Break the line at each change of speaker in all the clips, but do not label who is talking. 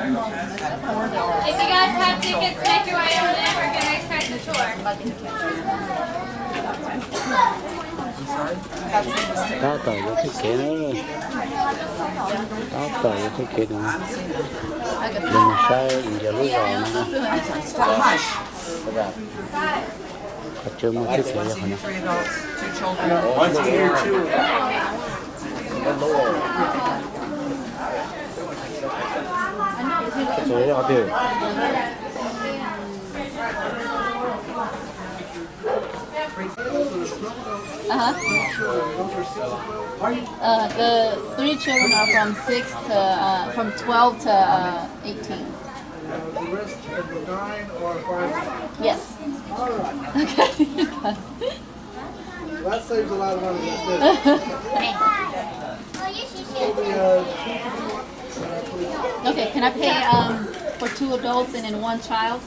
you guys have tickets, make your way over there. We're going to start the tour.
Đó tờ vô thiết kế nữa. Đó tờ vô thiết kế nữa. Đừng sai giờ lối rồi nữa. Có chưa mua thiết kế rồi nè. Cái gì đó tiêu.
The 3 children are from 6 to from 12 to 18.
The rest of the 9 or 5?
Yes. Okay.
Well, that saves a lot of money.
Okay, can I pay for 2 adults and then 1 child?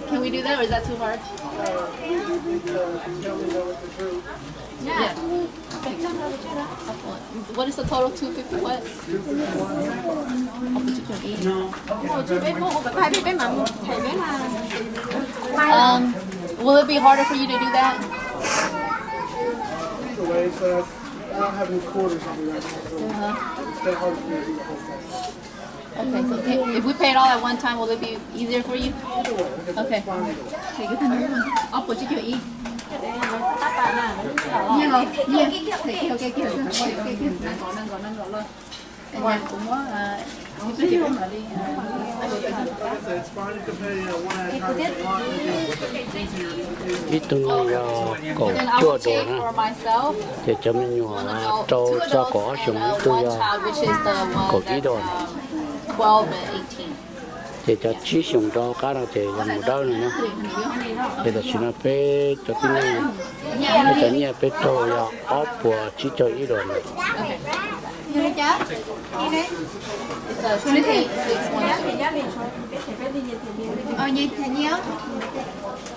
Can we do that or is that too hard? Yeah. What is the total? 250 what? Will it be harder for you to do that?
Either way, so I don't have any quarters on me right now, so it's kind of hard for me to do the whole thing.
Okay, so if we pay it all at one time, will it be easier for you? Okay. Thì cái thân ốc của chị kiểu y. Nhiều rồi, nhiều. Thì kiểu cái kiểu năng gọn luôn. Cái nhà cũng có cái kiểu mà đi.
Ít tuần cổ chua đồ nè. Để cho mình nhỏ trâu cho có xuống tôi cổ tí đồ.
12 and 18.
Thì cho chỉ dùng cho cá nào thì làm một đôi nữa. Thì là chúng nó phải cho tí này. Thì cho nhà phải trâu ya ốp của chỉ cho ít đồ nữa.
It's a 28,612. Như thế nhé.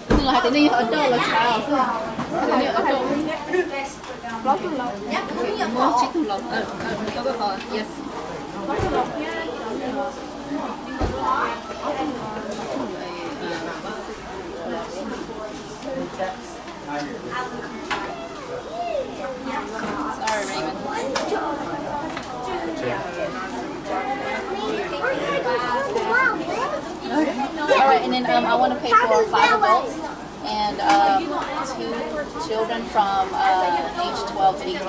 Thường là cái này ở đâu là sao? Cái này ở đâu? Lót thủ lộc. Mua chiếc thủ lộc. Có. Yes. Lót thủ lộc nha. Sorry, Raymond. All right, and then I want to pay for 5 adults and 2 children from age 12 to 18.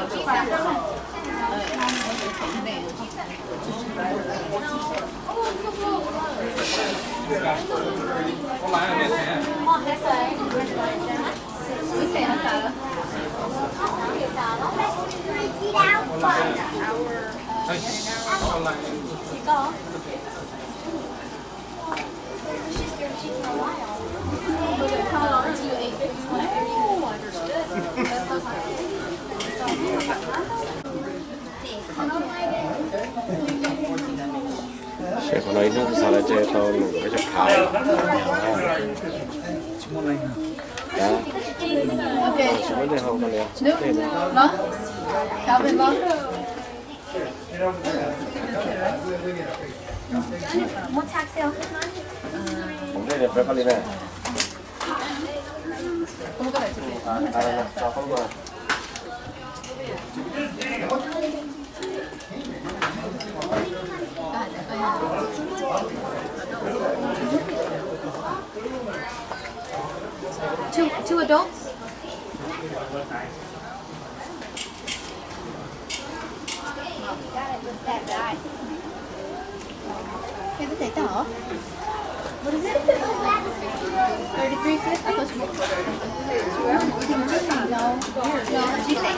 Sẽ có nói nó sao là chơi tao lủng cái chọc thái. Đó.
Okay.
Chúng mình không có liền.
Nó. Calvin nó.
Không đây là phải có liền này. Cho không rồi.
Two adults. Cái thấy tỏ. What is it? 33 fifth? I thought you were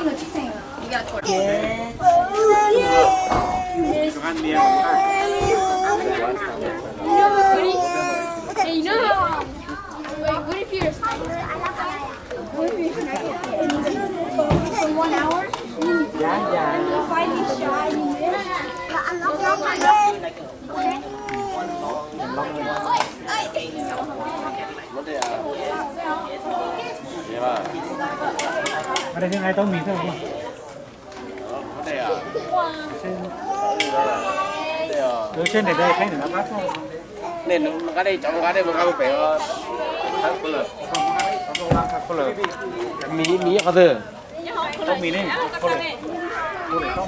no, she's saying. You got 40. Yes.
Hey, no! Wait, what if you're a sniper?
For 1 hour?
Find these shy and miss.
Ở đây cái ngày tao mì thôi.
Ở đây à?
Ở trên này đây, cái này nó bắt thôi.
Nên nó cái đây trong cái đây một cái phải khác có lời có lời mí có từ
Không mì này. Không này. Mua để không.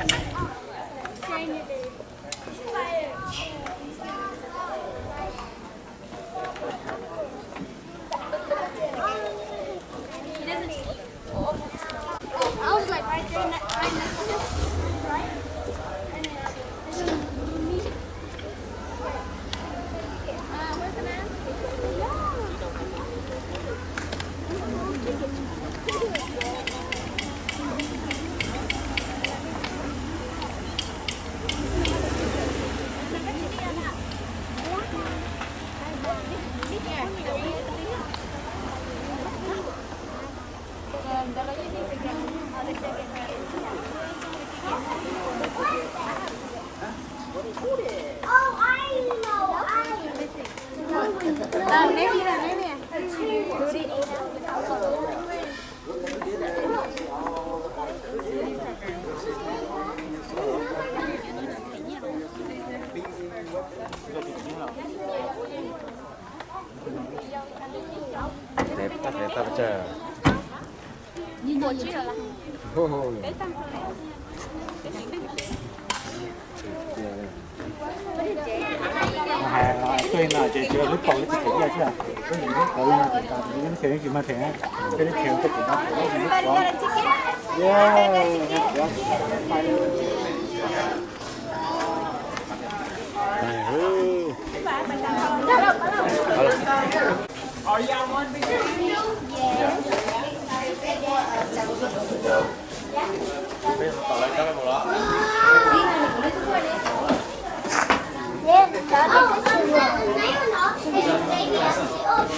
I was like right there, right next to him, right? And then me. Where's the man?
đẹp ta chờ
Tuyên là chị chưa lúc còn cái chuyện gì chứ à? Có những cái tự mà những cái chuyện mà thẻ cái chuyện cái chuyện đó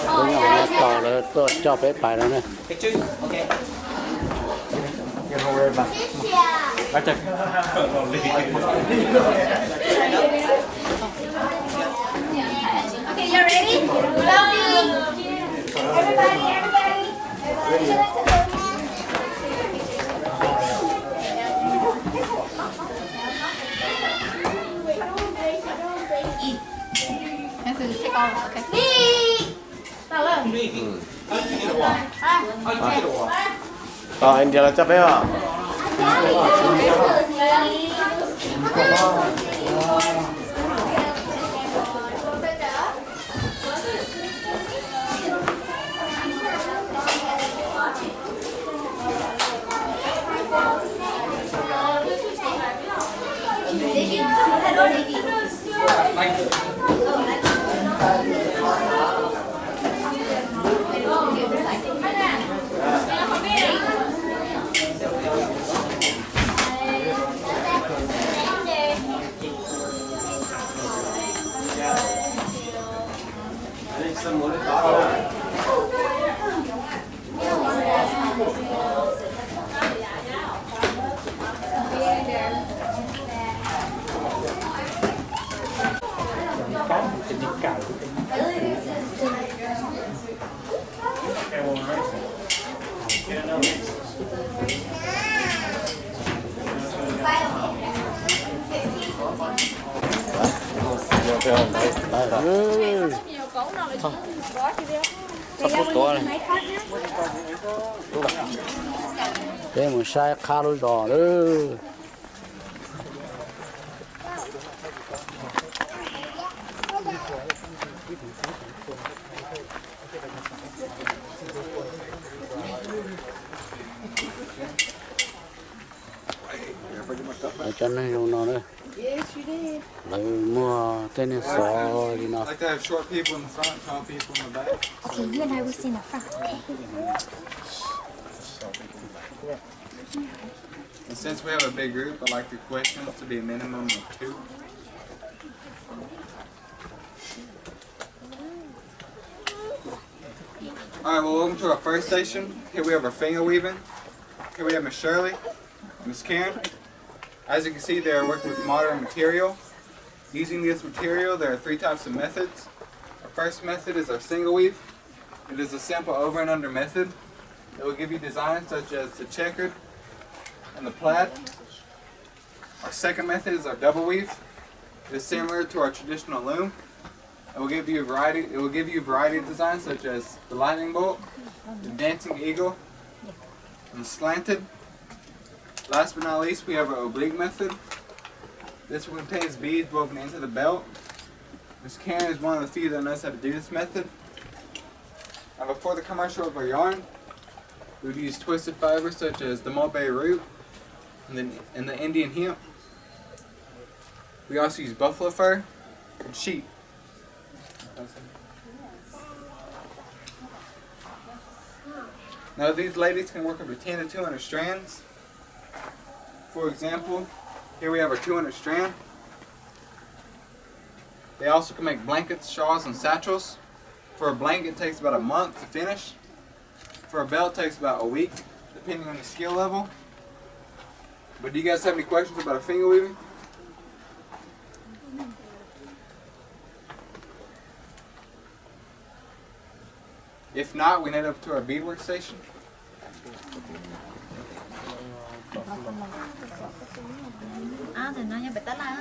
Tôi nhỏ tỏ là tôi cho bé bài đó nè.
Cái hồ mà bắt chặt
Okay, you ready?
anh giờ là chấp bé à
Để một sai khá lối đỏ nữa. Ở chân này nó nữa. Lấy mua tên này xó đi nào.
Like to have short people in the front, tall people in the back.
Okay, you and I will sit in the front, okay?
And since we have a big group, I like the questions to be a minimum of 2. Alright, well, welcome to our first station. Here we have our finger weaving. Here we have Miss Shirley and Miss Karen. As you can see, they are working with modern material. Using this material, there are 3 types of methods. Our first method is our single weave. It is a simple over and under method. It will give you designs such as the checkered and the plaid. Our second method is our double weave. It is similar to our traditional loom. It will give you a variety of designs such as the lightning bolt, the dancing eagle, and the slanted. Last but not least, we have our oblique method. This one contains beads woven into the belt. Ms. Karen is one of the few that knows how to do this method. Now before the commercial of our yarn, we would use twisted fibers such as the mulberry root and the Indian hemp. We also use buffalo fur and sheep. Now these ladies can work up to 10 to 200 strands. For example, here we have our 200 strand. They also can make blankets, shawls, and satchels. For a blanket, it takes about a month to finish. For a belt, it takes about a week, depending on the skill level. But do you guys have any questions about finger weaving? If not, we head up to our beadwork station.
Thì nó như vậy tất là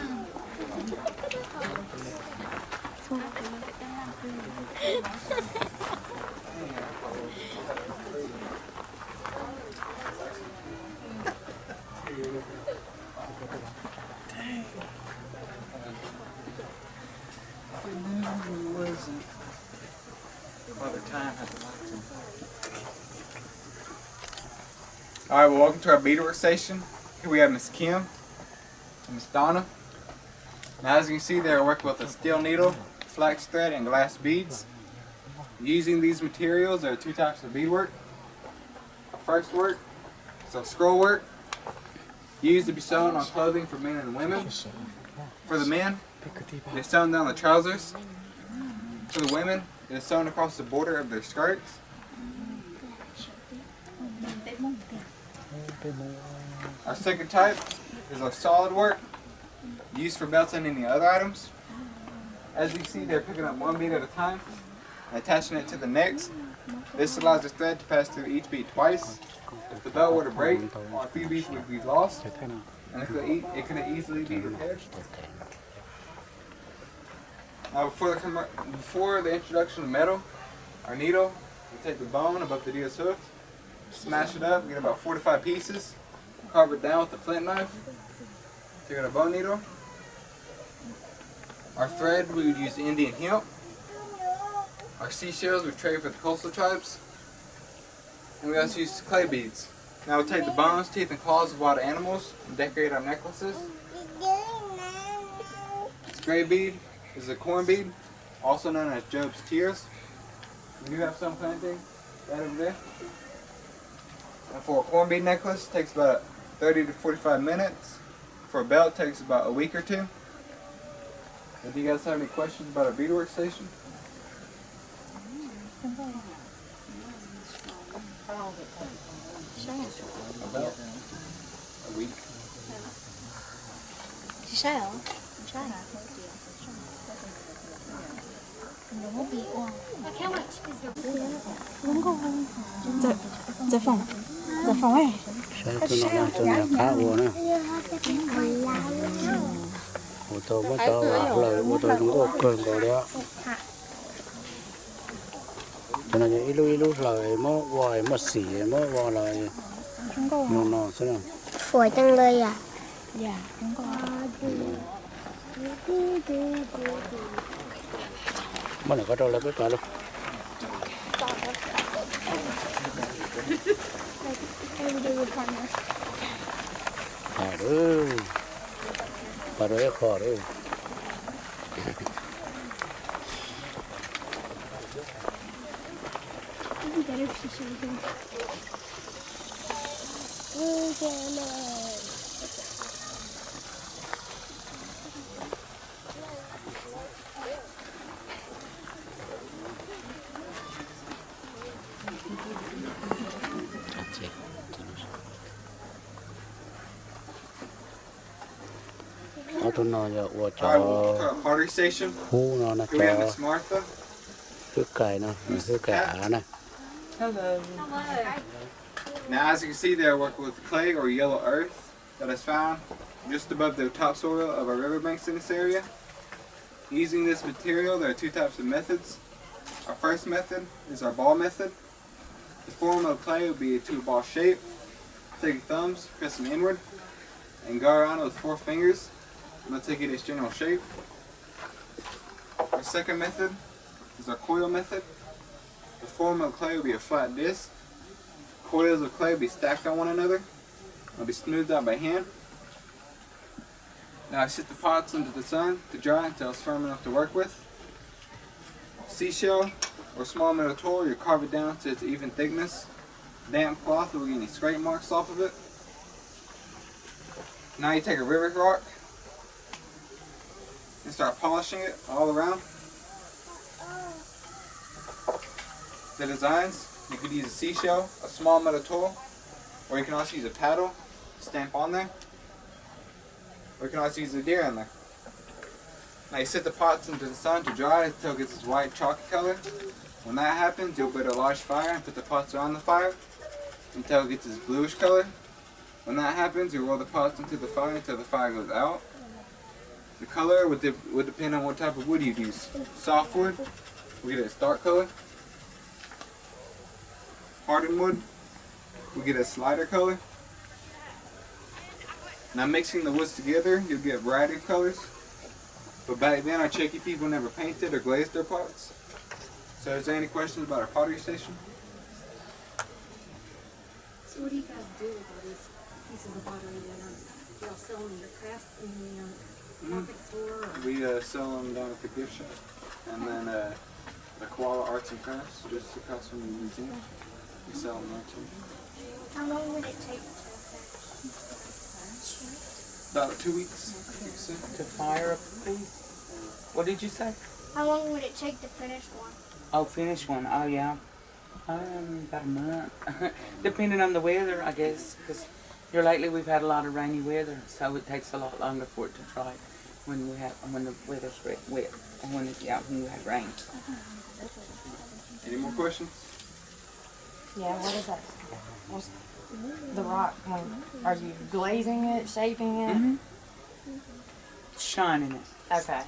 Alright, well, welcome to our beadwork station. Here we have Miss Kim and Miss Donna. Now, as you can see, they're working with a steel needle, flax thread, and glass beads. Using these materials, there are two types of beadwork. First work is a scroll work, used to be sewn on clothing for men and women. For the men, it is sewn down the trousers. For the women, it is sewn across the border of their skirts. Our second type is our solid work, used for belts and any other items. As you can see, they're picking up one bead at a time and attaching it to the next. This allows the thread to pass through each bead twice. If the belt were to break, a few beads would be lost, and it could easily be repaired. Now, before the introduction of metal, our needle, we take the bone above the deer's hoof, smash it up, get about 4 to 5 pieces, carve it down with a flint knife, take out a bone needle. Our thread, we would use Indian hemp. Our seashells, we trade for the coastal tribes. And we also use clay beads. Now we'll take the bones, teeth, and claws of wild animals and decorate our necklaces. This gray bead is a corn bead, also known as Job's tears. We do have some planting right over there. And for a corn bead necklace, it takes about 30 to 45 minutes. For a belt, it takes about a week or two. Do you guys have any questions about our beadwork station? About a week.
Saya tu nak khá buồn nè. Ô tô mới cho lời ô tô cũng có cơn rồi đó. Cho nên ilu lời mới vòi mới xỉ mới vò lời nó thế nào.
สวยจังเลยอ่ะ
Mà này có đâu là biết cả luôn. Aduh, baru ekor tu.
Pottery station. Here we have Miss Martha. Hello. Now, as you can see, they're working with clay or yellow earth that is found just above the topsoil of our riverbanks in this area. Using this material, there are two types of methods. Our first method is our ball method. The form of clay will be to a ball shape. Take your thumbs, press them inward, and go around with 4 fingers until you get its general shape. Our second method is our coil method. The form of clay will be a flat disc. Coils of clay will be stacked on one another. They'll be smoothed out by hand. Now I sit the pots into the sun to dry until it's firm enough to work with. Seashell or small metal tool, you carve it down to its even thickness. Damp cloth will get any scrape marks off of it. Now you take a river rock and start polishing it all around. The designs, you could use a seashell, a small metal tool, or you can also use a paddle, stamp on there. Or you can also use a deer in there. Now you set the pots into the sun to dry until it gets this white chalky color. When that happens, you'll build a large fire and put the pots around the fire until it gets this bluish color. When that happens, you roll the pots into the fire until the fire goes out. The color would depend on what type of wood you'd use. Softwood, we get a dark color. Hardened wood, we get a lighter color. Now mixing the woods together, you'll get a variety of colors. But back then, our Cherokee people never painted or glazed their pots. So is there any questions about our pottery station?
So what do you guys do with all these pieces of pottery that y'all sell them in your crafts in the market store? Or?
We sell them down at the gift shop. And then the Koala Arts and Crafts, just across from the museum. We sell them there too.
How long would it take to finish?
About 2 weeks.
To fire a piece? What did you say?
How long would it take to finish one?
Oh, finish one. Oh, yeah. About a month. Depending on the weather, I guess. Because here lately we've had a lot of rainy weather, so it takes a lot longer for it to dry when the weather's wet, or when we have rain.
Any more questions?
Yeah, what is that? What's the rock? Are you glazing it, shaping it?
Mm-hmm. Shining it.
Okay.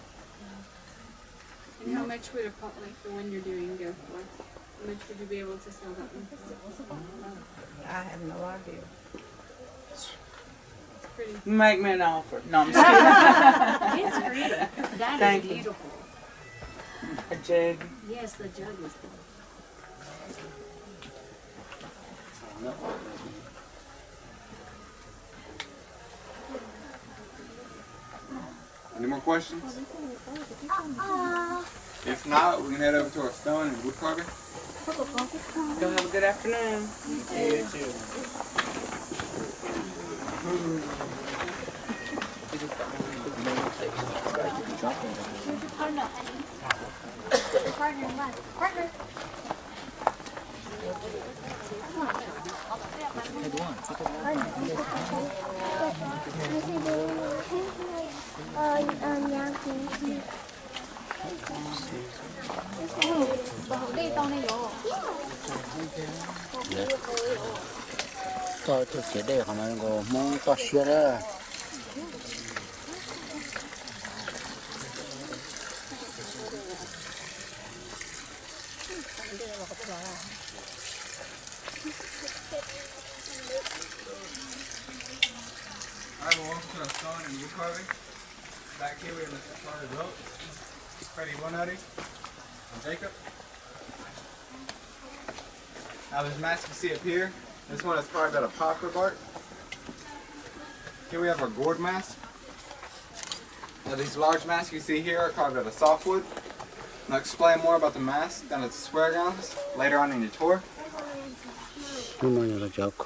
And how much would a pot like the one you're doing go for? How much would you be able to sell that one for?
I have no idea.
It's pretty.
Make me an offer. No, I'm just kidding.
It's pretty. That
Thank
is
you.
beautiful.
A jug.
Yes, the jug is good.
Any more questions? If not, we can head over to our stone and wood carving.
Y'all have a good afternoon.
You too.
Partner. Partner.
Tôi chỉ để họ nói có mong có xe đó.
Alright, well, welcome to our stone and wood carving. Back here we have Mr. Carter Boat, Freddie Bonatti, and Jacob. Now this mask you see up here, this one is carved out of poplar bark. Here we have our gourd mask. Now these large masks you see here are carved out of softwood. And I'll explain more about the mask down at the square grounds later on in your tour.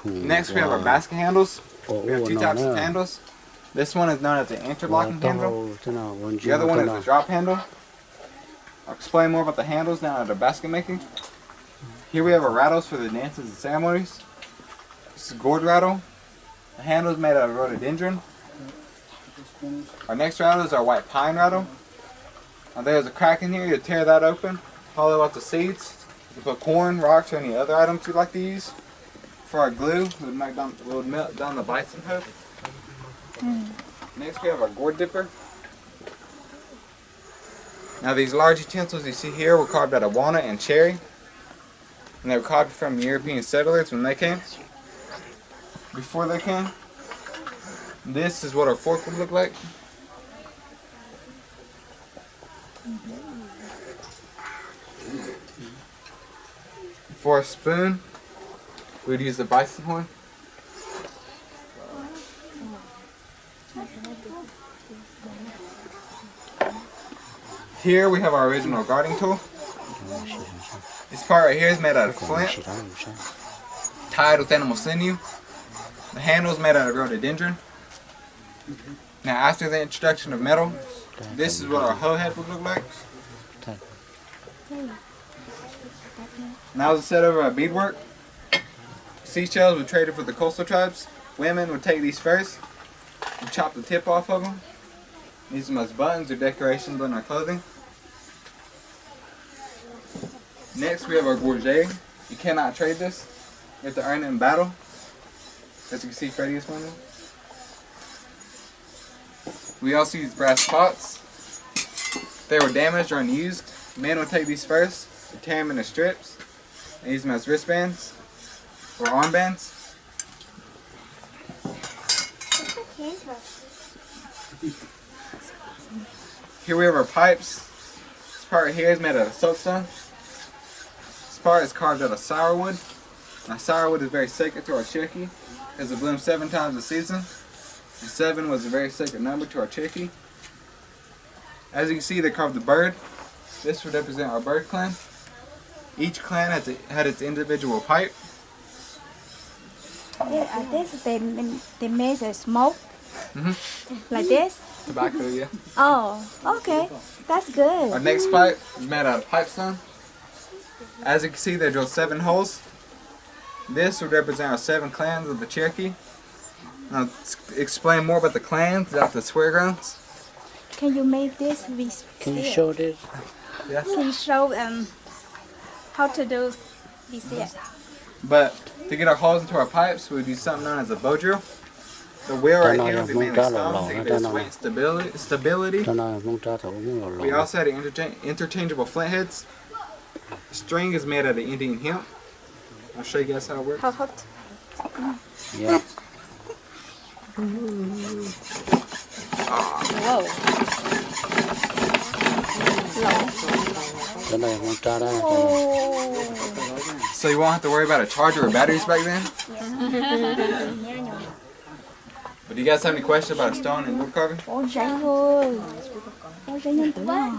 Next we have our basket handles. We have two types of handles. This one is known as the interlocking handle. The other one is the drop handle. I'll explain more about the handles now at our basket making. Here we have our rattles for the dances and ceremonies. This is a gourd rattle. The handle is made out of rhododendron. Our next rattle is our white pine rattle. Now there's a crack in here, you tear that open, hollow out the seeds. You put corn, rocks, or any other items you'd like to use. For our glue, we'll melt down the bison hoof. Next we have our gourd dipper. Now these large utensils you see here were carved out of walnut and cherry. And they were carved from European settlers when they came. Before they came, this is what our fork would look like. For a spoon, we would use the bison horn. Here we have our original gardening tool. This part right here is made out of flint, tied with animal sinew. The handle is made out of rhododendron. Now after the introduction of metal, this is what our hoe head would look like. Now to set over our beadwork. Seashells were traded for the coastal tribes. Women would take these first and chop the tip off of them. Use them as buttons or decorations on our clothing. Next we have our gorget. You cannot trade this. You have to earn it in battle. As you can see, Freddie is one of them. We also use brass pots. If they were damaged or unused, men would take these first, tear them into strips, and use them as wristbands or armbands. Here we have our pipes. This part right here is made out of soapstone. This part is carved out of sourwood. Now sourwood is very sacred to our Cherokee because it blooms 7 times a season. And 7 was a very sacred number to our Cherokee. As you can see, they carved the bird. This would represent our bird clan. Each clan had its individual pipe.
This they made a smoke. Like this?
Tobacco, yeah.
Oh, okay. That's good.
Our next pipe is made out of pipestone. As you can see, they drilled 7 holes. This would represent our 7 clans of the Cherokee. Now, to explain more about the clans at the swear grounds.
Can you make this with
Can you show this?
Yes.
Can you show how to do this?
But to get our holes into our pipes, we would use something known as a bow drill. The wheel right here would be made of stone to give it its weight and stability. We also had interchangeable flint heads. The string is made out of Indian hemp. I'll show you guys how it works.
Yeah.
Whoa.
So you won't have to worry about a charger or batteries back then? But do you guys have any questions about stone and wood carving?
Ôi rảnh thôi. Ôi rảnh nhân tử à?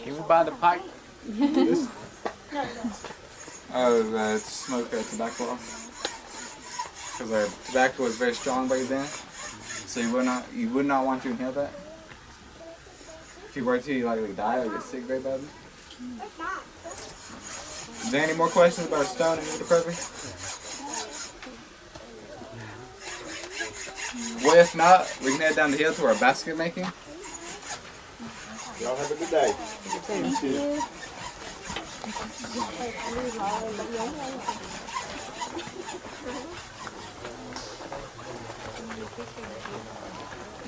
Can we buy the pipe?
To smoke tobacco off. Because our tobacco was very strong back then. So you would not want to inhale that. If you were to, you likely die or get sick very badly. Is there any more questions about stone and wood carving? Well, if not, we can head down the hill to our basket making.
Y'all have a good day.
Thank you.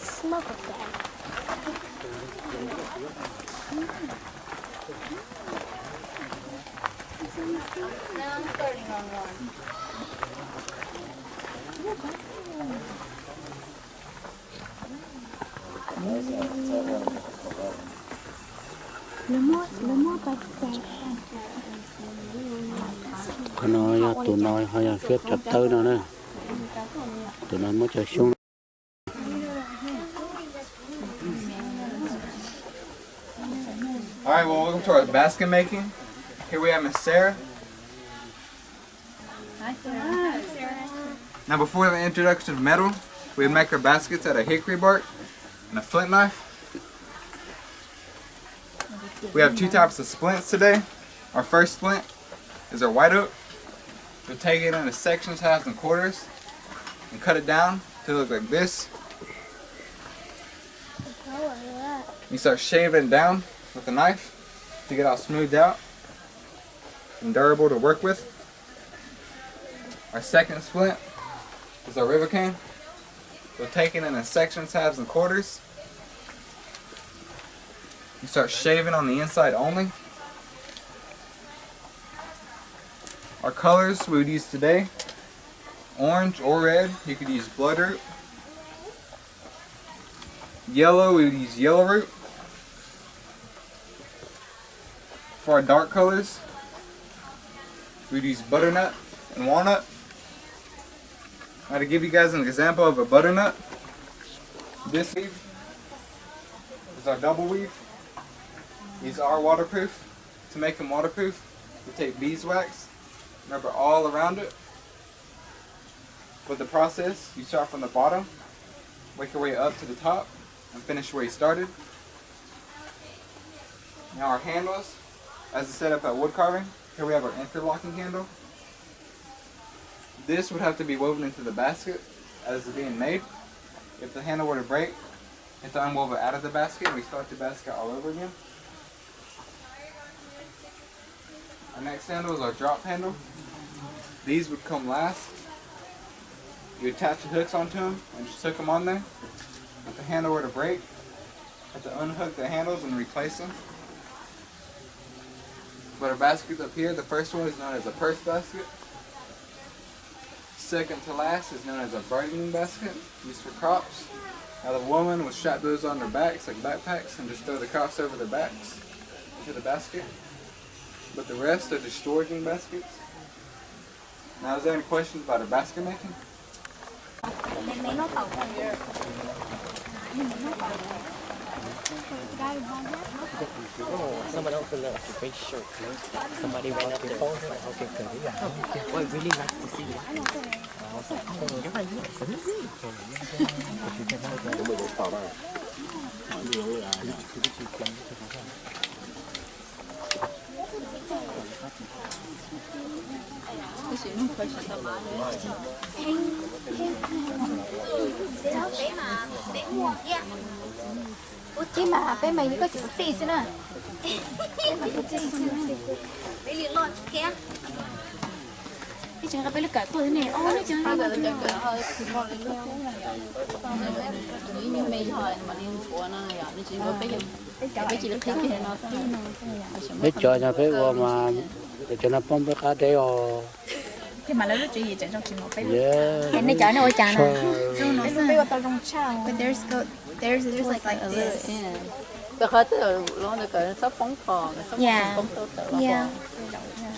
Smoke of that.
Now I'm starting on one.
Cái nói tụi nói hay phép chặt tới nữa nè. Tụi nói mới chạy xuống.
Alright, well, welcome to our basket making. Here we have Miss Sarah.
Hi, Sarah.
Now, before the introduction of metal, we would make our baskets out of hickory bark and a flint knife. We have 2 types of splints today. Our first splint is our white oak. We'll take it into sections, halves, and quarters and cut it down to look like this. You start shaving it down with a knife to get it all smoothed out and durable to work with. Our second splint is our river cane. So take it into sections, halves, and quarters. You start shaving on the inside only. Our colors we would use today, orange or red, you could use bloodroot. Yellow, we would use yellow root. For our dark colors, we would use butternut and walnut. Now to give you guys an example of a butternut, this weave is our double weave. These are waterproof. To make them waterproof, we take beeswax, rub it all around it. With the process, you start from the bottom, work your way up to the top, and finish where you started. Now our handles, as it's set up at wood carving, here we have our interlocking handle. This would have to be woven into the basket as it's being made. If the handle were to break, you have to unwove it out of the basket and we start the basket all over again. Our next handle is our drop handle. These would come last. You attach the hooks onto them and just hook them on there. If the handle were to break, you have to unhook the handles and replace them. But our baskets up here, the first one is known as a purse basket. Second to last is known as a bargaining basket, used for crops. Now the woman would strap those on their backs like backpacks and just throw the crops over their backs into the basket. But the rest are just storaging baskets. Now, is there any questions about our basket making?
Somebody opened up the face shirt. Somebody ran up there. Okay, well, I really like to see it. I was like, oh, you're right here. So this is
Chứ mà bé mày có chữ T xin à? Cái chuyện gặp bé cả tuổi này, ô nó chơi nó chơi
biết cho nó biết mà để cho nó bông biết cá đấy
Thế mà nó chuyện gì chẳng trong chuyện một cái.
Em nó chở nó ôi chà nè.
But there's like a little in.
Yeah. Yeah.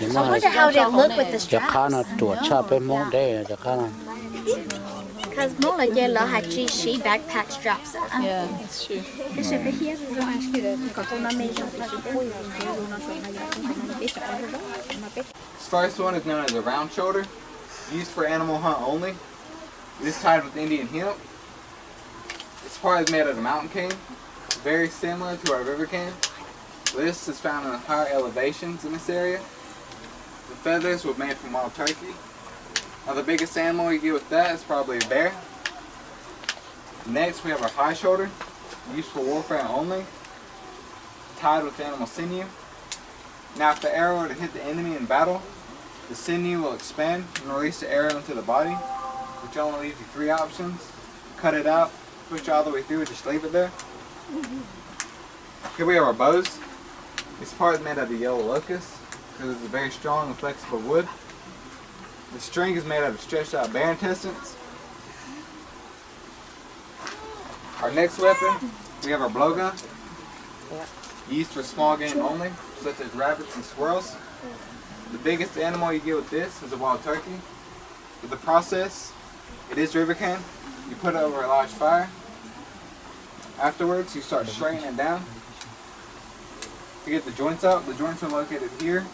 I
wonder how they look with the
straps. Chắc nó chuột cha bé mông đấy, chắc nó.
Because more like they love she backpack straps.
Yeah, it's true.
This first one is known as a round shoulder, used for animal hunt only. It is tied with Indian hemp. This part is made out of mountain cane, very similar to our river cane. This is found in higher elevations in this area. The feathers were made from wild turkey. Now the biggest animal you get with that is probably a bear. Next we have our high shoulder, used for warfare only, tied with animal sinew. Now if the arrow were to hit the enemy in battle, the sinew will expand and release the arrow into the body, which only leaves you 3 options. Cut it out, push it all the way through, and just leave it there. Here we have our bows. This part is made out of yellow locust because it's a very strong and flexible wood. The string is made out of stretched out bear intestines. Our next weapon, we have our blowgun, used for small game only, such as rabbits and squirrels. The biggest animal you get with this is a wild turkey. With the process, it is river cane. You put it over a large fire. Afterwards, you start straightening it down. To get the joints out, the joints are located here,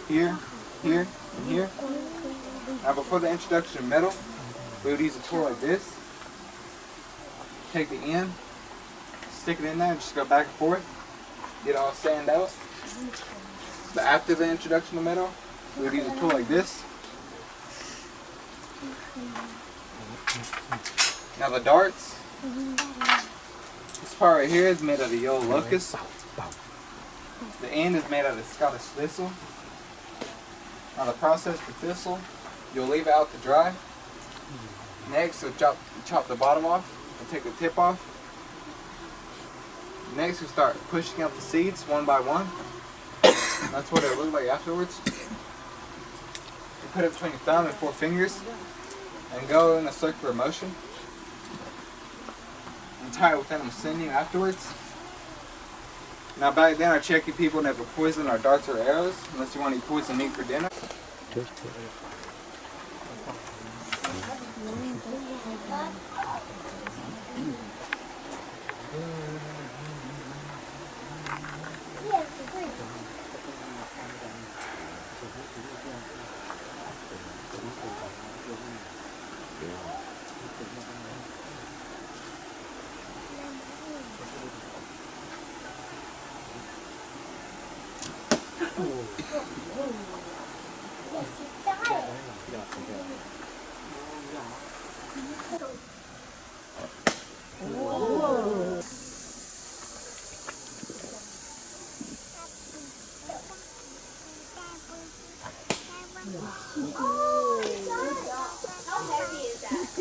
here, here, and here. Now before the introduction of metal, we would use a tool like this. Take the end, stick it in there, and just go back and forth. Get it all sand out. But after the introduction of metal, we would use a tool like this. Now the darts. This part right here is made out of yellow locust. The end is made out of Scottish thistle. Now the process for thistle, you'll leave it out to dry. Next, we'll chop the bottom off and take the tip off. Next, we'll start pushing out the seeds one by one. That's what it looks like afterwards. You put it between your thumb and 4 fingers and go in a circular motion. And tie it within a sinew afterwards. Now back then, our Cherokee people never poisoned our darts or arrows unless you want to eat poison meat for dinner.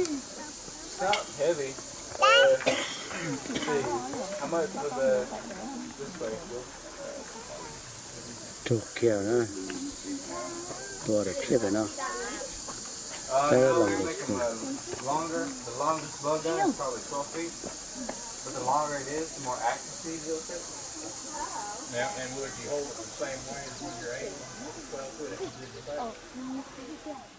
It's not heavy. Let's see. How much was this way?
Chụp kiểu nữa. Tua được xếp rồi nó.
No, we're making the longest bow gun is probably 12 feet. But the longer it is, the more accuracy you'll get.
Now, and would you hold it the same way as when you're 8? 12 foot if you did the same?